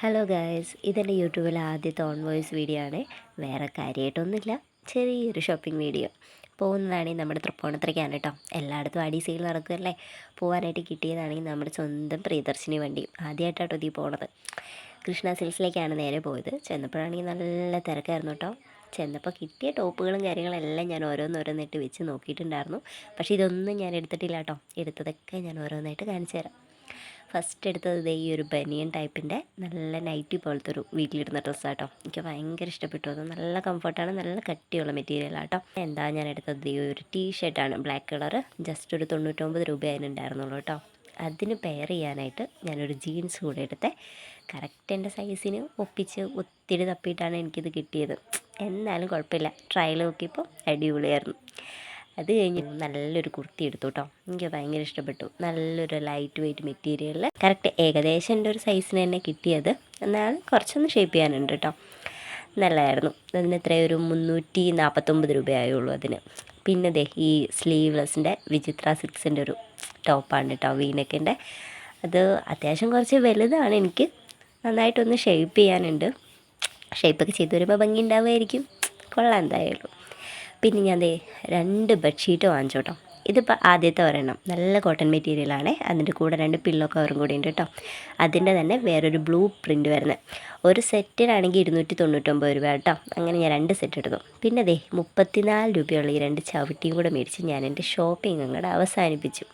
Hello guys, ഇതെൻ്റെ യൂട്യൂബിലെ ആദ്യത്തെ ഓൺ വോയിസ് വീഡിയോ ആണ്. വേറെ കാര്യമായിട്ടൊന്നുമില്ല, ചെറിയൊരു ഷോപ്പിംഗ് വീഡിയോ. പോകുന്നതാണെങ്കിൽ നമ്മുടെ തൃപ്പൂണിത്തുറയ്ക്കാണ് കേട്ടോ. എല്ലായിടത്തും അടി സെയിൽ നടക്കുമല്ലേ. പോകാനായിട്ട് കിട്ടിയതാണെങ്കിൽ നമ്മുടെ സ്വന്തം പ്രിയദർശിനി വണ്ടി. ആദ്യമായിട്ടാട്ടോ ഇതിൽ പോണത്. കൃഷ്ണ സിൽസിലേക്കാണ് നേരെ പോയത്. ചെന്നപ്പോഴാണെങ്കിൽ നല്ല തിരക്കായിരുന്നു കേട്ടോ. ചെന്നപ്പോൾ കിട്ടിയ ടോപ്പുകളും കാര്യങ്ങളെല്ലാം ഞാൻ ഓരോന്നോരോന്നായിട്ട് വെച്ച് നോക്കിയിട്ടുണ്ടായിരുന്നു. പക്ഷേ ഇതൊന്നും ഞാൻ എടുത്തിട്ടില്ല കേട്ടോ. എടുത്തതൊക്കെ ഞാൻ ഓരോന്നായിട്ട് കാണിച്ചു തരാം. ഫസ്റ്റ് എടുത്തത് ഈ ഒരു ബനിയൻ ടൈപ്പിൻ്റെ നല്ല നൈറ്റി പോലത്തെ ഒരു വീട്ടിലിടുന്ന ഡ്രസ്സാട്ടോ. എനിക്ക് ഭയങ്കര ഇഷ്ടപ്പെട്ടു. അത് നല്ല കംഫർട്ടാണ്, നല്ല കട്ടിയുള്ള മെറ്റീരിയലാട്ടോ. എന്താ ഞാൻ എടുത്തത് ഈ ഒരു ടീഷർട്ടാണ്, ബ്ലാക്ക് കളറ്. ജസ്റ്റ് ഒരു 99 രൂപ അതിനുണ്ടായിരുന്നുള്ളൂ കേട്ടോ. അതിന് പെയർ ചെയ്യാനായിട്ട് ഞാനൊരു ജീൻസ് കൂടെ എടുത്തേ. കറക്റ്റ് എൻ്റെ സൈസിന് ഒപ്പിച്ച് ഒത്തിരി തപ്പിയിട്ടാണ് എനിക്കിത് കിട്ടിയത്. എന്നാലും കുഴപ്പമില്ല, ട്രയൽ നോക്കിയപ്പോൾ അടിപൊളിയായിരുന്നു. അത് കഴിഞ്ഞ് നല്ലൊരു കുർത്തി എടുത്തു കേട്ടോ. എനിക്ക് ഭയങ്കര ഇഷ്ടപ്പെട്ടു. നല്ലൊരു ലൈറ്റ് വെയ്റ്റ് മെറ്റീരിയലിൽ കറക്റ്റ് ഏകദേശം എൻ്റെ ഒരു സൈസിന് തന്നെ കിട്ടിയത്. എന്നാൽ കുറച്ചൊന്ന് ഷേപ്പ് ചെയ്യാനുണ്ട് കേട്ടോ. നല്ലതായിരുന്നു. അതിന് എത്രയൊരു 349 രൂപയായുള്ളൂ അതിന്. പിന്നെ ദേ ഈ സ്ലീവ്ലെസ്സിൻ്റെ വിചിത്ര സിൽക്സിൻ്റെ ഒരു ടോപ്പാണ് കേട്ടോ, വീനെക്കിൻ്റെ. അത് അത്യാവശ്യം കുറച്ച് വലുതാണ്. എനിക്ക് നന്നായിട്ടൊന്ന് ഷേപ്പ് ചെയ്യാനുണ്ട്. ഷേപ്പൊക്കെ ചെയ്ത് വരുമ്പോൾ ഭംഗി ഉണ്ടാവുമായിരിക്കും. കൊള്ളാം എന്തായാലും. പിന്നെ ഞാൻ 2 ബെഡ്ഷീറ്റ് വാങ്ങിച്ചു കേട്ടോ. ഇതിപ്പോൾ ആദ്യത്തെ ഒരെണ്ണം നല്ല കോട്ടൺ മെറ്റീരിയലാണ്. അതിൻ്റെ കൂടെ 2 പില്ലോ കവറും കൂടി ഉണ്ട് കേട്ടോ. അതിൻ്റെ തന്നെ വേറൊരു ബ്ലൂ പ്രിൻറ്റ് വരുന്നത്. ഒരു സെറ്റിനാണെങ്കിൽ 299 രൂപ കേട്ടോ. അങ്ങനെ ഞാൻ 2 സെറ്റ് എടുത്തു. പിന്നെ 34 രൂപയുള്ള ഈ 2 ചവിട്ടിയും കൂടെ മേടിച്ച് ഞാൻ എൻ്റെ ഷോപ്പിംഗ് അങ്ങോട്ട് അവസാനിപ്പിച്ചു.